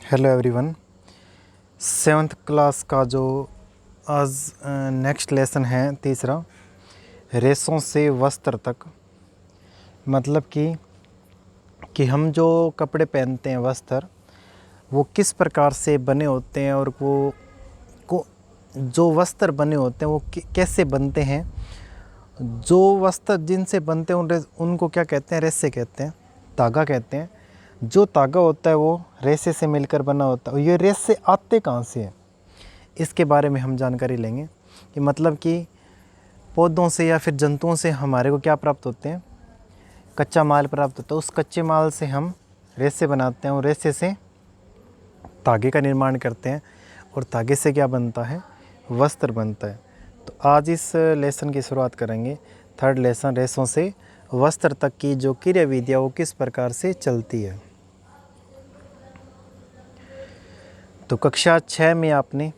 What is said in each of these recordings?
Hello everyone. Seventh class का जो आज नेक्स्ट लेसन है तीसरा, रेशों से वस्त्र तक। मतलब कि हम जो कपड़े पहनते हैं, वस्त्र, वो किस प्रकार से बने होते हैं और वो जो वस्त्र बने होते हैं वो कैसे बनते हैं। जो वस्त्र जिनसे बनते हैं उनको क्या कहते हैं? रेशे कहते हैं, धागा कहते हैं। जो धागा होता है वो रेशे से मिलकर बना होता है। और ये रेशे आते कहाँ से हैं, इसके बारे में हम जानकारी लेंगे। कि मतलब कि पौधों से या फिर जंतुओं से हमारे को क्या प्राप्त होते हैं? कच्चा माल प्राप्त होता है। उस कच्चे माल से हम रेशे बनाते हैं और रेशे से धागे का निर्माण करते हैं। और धागे से क्या बनता है? वस्त्र बनता है। तो आज इस लेसन की शुरुआत करेंगे। थर्ड लेसन, रेशों से वस्त्र तक की जो क्रिया विधियाँ वो किस प्रकार से चलती है। तो कक्षा 6 में आपने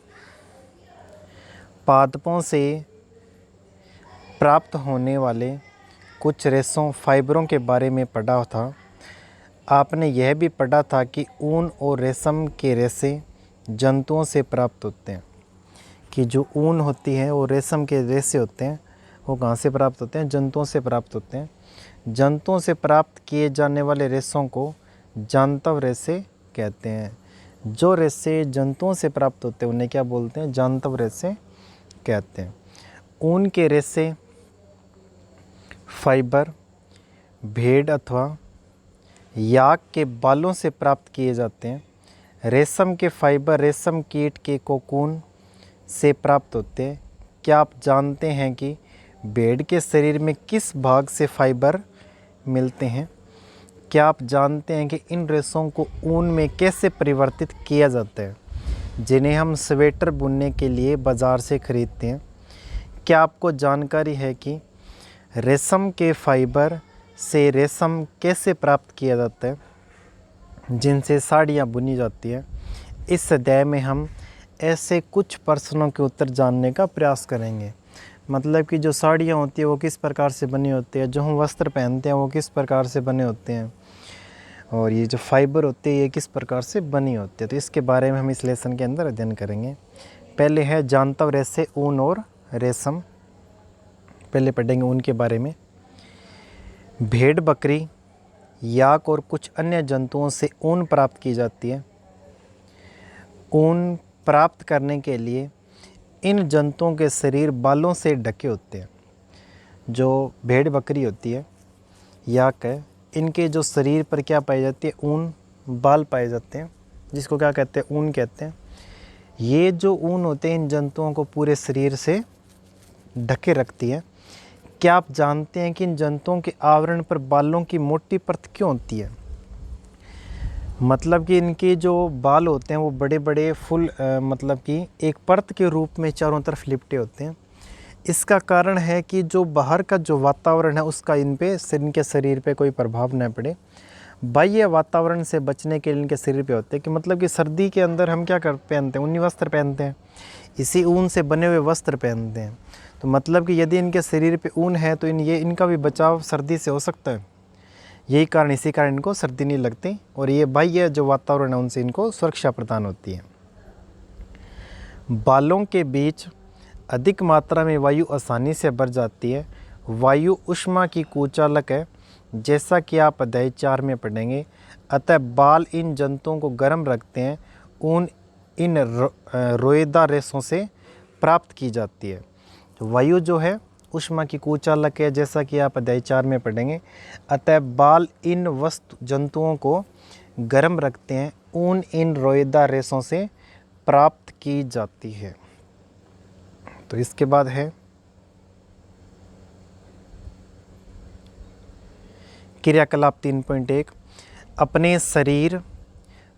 पादपों से प्राप्त होने वाले कुछ रेशों फाइबरों के बारे में पढ़ा था। आपने यह भी पढ़ा था कि ऊन और रेशम के रेशे जंतुओं से प्राप्त होते हैं। कि जो ऊन होती है और रेशम के रेशे होते हैं वो कहाँ से प्राप्त होते हैं? जंतुओं से प्राप्त होते हैं। जंतुओं से प्राप्त किए जाने वाले रेशों को जांतव रेशे कहते हैं। जो रेशे जंतुओं से प्राप्त होते हैं उन्हें क्या बोलते हैं? जांतव रेशे कहते हैं। ऊन के रेशे फाइबर भेड़ अथवा याक के बालों से प्राप्त किए जाते हैं। रेशम के फाइबर रेशम कीट के कोकून से प्राप्त होते हैं। क्या आप जानते हैं कि भेड़ के शरीर में किस भाग से फाइबर मिलते हैं? क्या आप जानते हैं कि इन रेशों को ऊन में कैसे परिवर्तित किया जाता है, जिन्हें हम स्वेटर बुनने के लिए बाज़ार से खरीदते हैं? क्या आपको जानकारी है कि रेशम के फाइबर से रेशम कैसे प्राप्त किया जाता है, जिनसे साड़ियाँ बुनी जाती हैं? इस अध्याय में हम ऐसे कुछ प्रश्नों के उत्तर जानने का प्रयास करेंगे। मतलब कि जो साड़ियाँ होती है वो किस प्रकार से बनी होती है, जो हम वस्त्र पहनते हैं वो किस प्रकार से बने होते हैं, और ये जो फाइबर होती है ये किस प्रकार से बनी होती है। तो इसके बारे में हम इस लेसन के अंदर अध्ययन करेंगे। पहले है जांतव रेशे, ऊन और रेशम। पहले पढ़ेंगे ऊन के बारे में। भेड़, बकरी, याक और कुछ अन्य जंतुओं से ऊन प्राप्त की जाती है। ऊन प्राप्त करने के लिए इन जंतुओं के शरीर बालों से ढके होते हैं। जो भेड़ बकरी होती है, याक है, इनके जो शरीर पर क्या पाई जाती है? ऊन, बाल पाए जाते हैं, जिसको क्या कहते हैं? ऊन कहते हैं। ये जो ऊन होते हैं इन जंतुओं को पूरे शरीर से ढके रखती है। क्या आप जानते हैं कि इन जंतुओं के आवरण पर बालों की मोटी परत क्यों होती है? मतलब कि इनके जो बाल होते हैं वो बड़े बड़े फुल मतलब कि एक परत के रूप में चारों तरफ लिपटे होते हैं। इसका कारण है कि जो बाहर का जो वातावरण है उसका इनके शरीर पे कोई प्रभाव न पड़े। बाह्य वातावरण से बचने के लिए इनके शरीर पे होते हैं। कि मतलब कि सर्दी के अंदर हम क्या पहनते हैं? ऊनी वस्त्र पहनते हैं, इसी ऊन से बने हुए वस्त्र पहनते हैं। तो मतलब कि यदि इनके शरीर पे ऊन है तो इनका भी बचाव सर्दी से हो सकता है। इसी कारण इनको सर्दी नहीं लगती और ये बाह्य जो वातावरण है उनसे इनको सुरक्षा प्रदान होती है। बालों के बीच अधिक मात्रा में वायु आसानी से भर जाती है। वायु ऊष्मा की कुचालक है, जैसा कि आप अध्याय 4 में पढ़ेंगे। अतः बाल इन जंतुओं को गर्म रखते हैं। ऊन इन रोएदार रेशों से प्राप्त की जाती है। वायु जो है ऊष्मा की कुचालक है, जैसा कि आप अध्याय 4 में पढ़ेंगे। अतः बाल इन जंतुओं को गर्म रखते हैं। ऊन इन रोएदार रेशों से प्राप्त की जाती है। तो इसके बाद है क्रियाकलाप 3.1। अपने शरीर,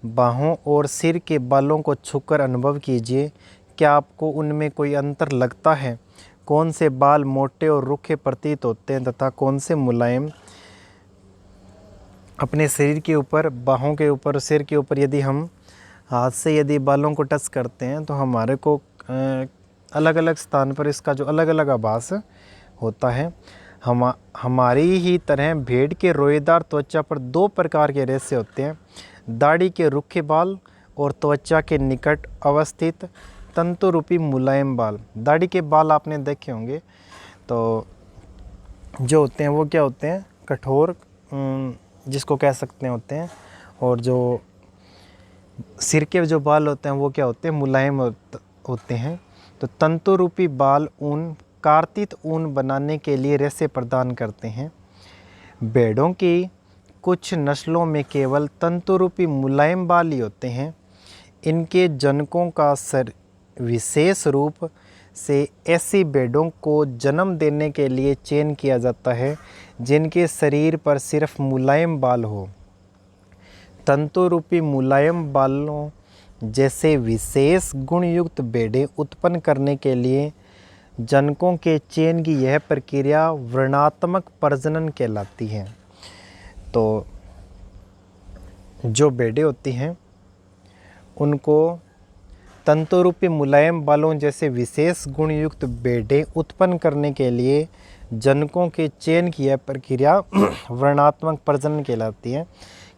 बाहों और सिर के बालों को छूकर अनुभव कीजिए। क्या आपको उनमें कोई अंतर लगता है? कौन से बाल मोटे और रूखे प्रतीत होते हैं तथा कौन से मुलायम? अपने शरीर के ऊपर, बाहों के ऊपर, सिर के ऊपर यदि हम हाथ से यदि बालों को टच करते हैं तो हमारे को अलग अलग स्थान पर इसका जो अलग अलग आभास होता है। हमारी ही तरह भेड़ के रोएदार त्वचा पर 2 प्रकार के रेशे होते हैं। दाढ़ी के रूखे बाल और त्वचा के निकट अवस्थित तंतु रूपी मुलायम बाल। दाढ़ी के बाल आपने देखे होंगे, तो जो होते हैं वो क्या होते हैं, कठोर जिसको कह सकते हैं होते हैं, और जो सिर के जो बाल होते हैं वो क्या होते हैं, मुलायम होते हैं। तो तंतु रूपी बाल ऊन कार्तित ऊन बनाने के लिए रेशे प्रदान करते हैं। भेड़ों की कुछ नस्लों में केवल तंतु रूपी मुलायम बाल ही होते हैं। इनके जनकों का विशेष रूप से ऐसी भेड़ों को जन्म देने के लिए चयन किया जाता है जिनके शरीर पर सिर्फ मुलायम बाल हो। तंतु रूपी मुलायम बालों जैसे विशेष गुणयुक्त भेड़ें उत्पन्न करने के लिए जनकों के चयन की यह प्रक्रिया वर्णात्मक प्रजनन कहलाती है। तो जो भेड़ें होती हैं उनको तंतु रूपी मुलायम बालों जैसे विशेष गुणयुक्त भेड़ें उत्पन्न करने के लिए जनकों के चयन की यह प्रक्रिया वर्णात्मक प्रजनन कहलाती है,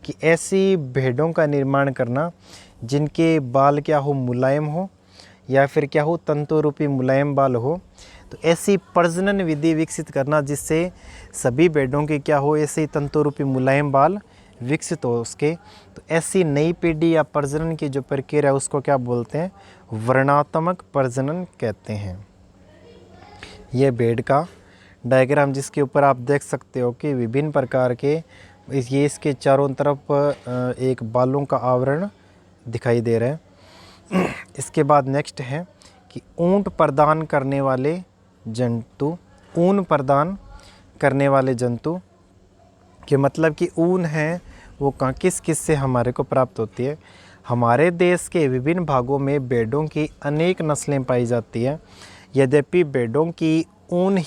कि ऐसी भेड़ों का निर्माण करना जिनके बाल क्या हो, मुलायम हो, या फिर क्या हो, तंतु रूपी मुलायम बाल हो। तो ऐसी प्रजनन विधि विकसित करना जिससे सभी भेड़ों के क्या हो, ऐसे तंतु रूपी मुलायम बाल विकसित हो उसके। तो ऐसी नई पीढ़ी या प्रजनन की जो प्रक्रिया है उसको क्या बोलते हैं, वर्णात्मक प्रजनन कहते हैं। यह भेड़ का डायग्राम जिसके ऊपर आप देख सकते हो कि विभिन्न प्रकार के ये इसके चारों तरफ एक बालों का आवरण दिखाई दे रहा है। इसके बाद नेक्स्ट है कि ऊंट प्रदान करने वाले जंतु। ऊन प्रदान करने वाले जंतु के मतलब कि ऊन है वो कहाँ किस किस से हमारे को प्राप्त होती है। हमारे देश के विभिन्न भागों में भेड़ों की अनेक नस्लें पाई जाती हैं। यद्यपि भेड़ों की ऊन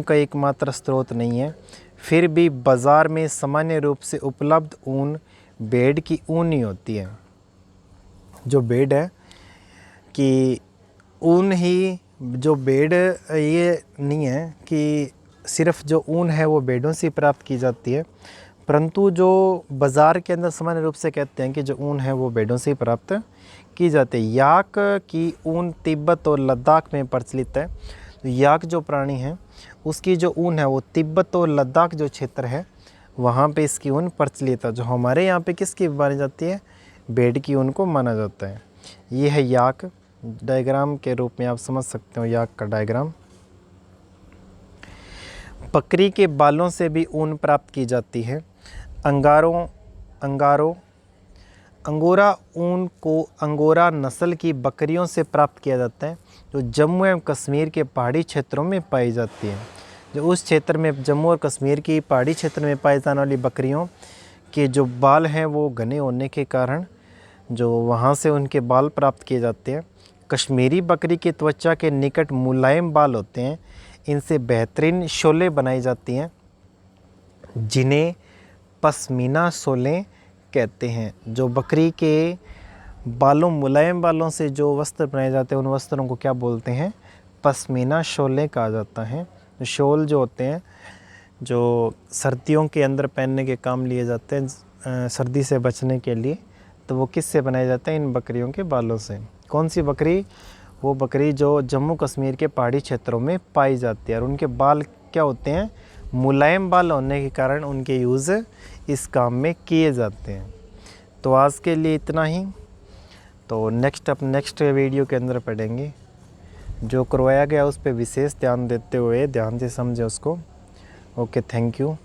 का एकमात्र स्रोत नहीं है, फिर भी बाज़ार में सामान्य रूप से उपलब्ध ऊन भेड़ की ऊन ही होती है। जो भेड़ है कि ऊन ही, जो भेड़ ये नहीं है कि सिर्फ जो ऊन है वो भेड़ों से प्राप्त की जाती है, परंतु जो बाज़ार के अंदर सामान्य रूप से कहते हैं कि जो ऊन है वो भेड़ों से प्राप्त की जाती है। याक की ऊन तिब्बत और लद्दाख में प्रचलित है। तो याक जो प्राणी है उसकी जो ऊन है वो तिब्बत और लद्दाख जो क्षेत्र है वहाँ पे इसकी ऊन प्रचलित है। जो हमारे यहाँ पे किसकी मानी जाती है, भेड़ की ऊन को माना जाता है। ये है याक, डायग्राम के रूप में आप समझ सकते हो याक का डायग्राम। बकरी के बालों से भी ऊन प्राप्त की जाती है। अंगोरा ऊन को अंगोरा नस्ल की बकरियों से प्राप्त किया जाता है, जो जम्मू एवं कश्मीर के पहाड़ी क्षेत्रों में पाई जाती है। जो उस क्षेत्र में जम्मू और कश्मीर की पहाड़ी क्षेत्र में पाई जाने वाली बकरियों के जो बाल हैं वो घने होने के कारण जो वहाँ से उनके बाल प्राप्त किए जाते हैं। कश्मीरी बकरी की त्वचा के निकट मुलायम बाल होते हैं। इनसे बेहतरीन शोलें बनाई जाती हैं जिन्हें पश्मीना शोलें कहते हैं। जो बकरी के बालों, मुलायम बालों से जो वस्त्र बनाए जाते हैं उन वस्त्रों को क्या बोलते हैं, पश्मीना शोलें कहा जाता है। शोल जो होते हैं जो सर्दियों के अंदर पहनने के काम लिए जाते हैं सर्दी से बचने के लिए, तो वो किस से बनाए जाते हैं, इन बकरियों के बालों से। कौन सी बकरी, वो बकरी जो जम्मू कश्मीर के पहाड़ी क्षेत्रों में पाई जाती है और उनके बाल क्या होते हैं, मुलायम बाल होने के कारण उनके यूज़ इस काम में किए जाते हैं। तो आज के लिए इतना ही। तो नेक्स्ट वीडियो के अंदर पढ़ेंगे। जो करवाया गया उस पर विशेष ध्यान देते हुए ध्यान से समझें उसको। Okay, thank you.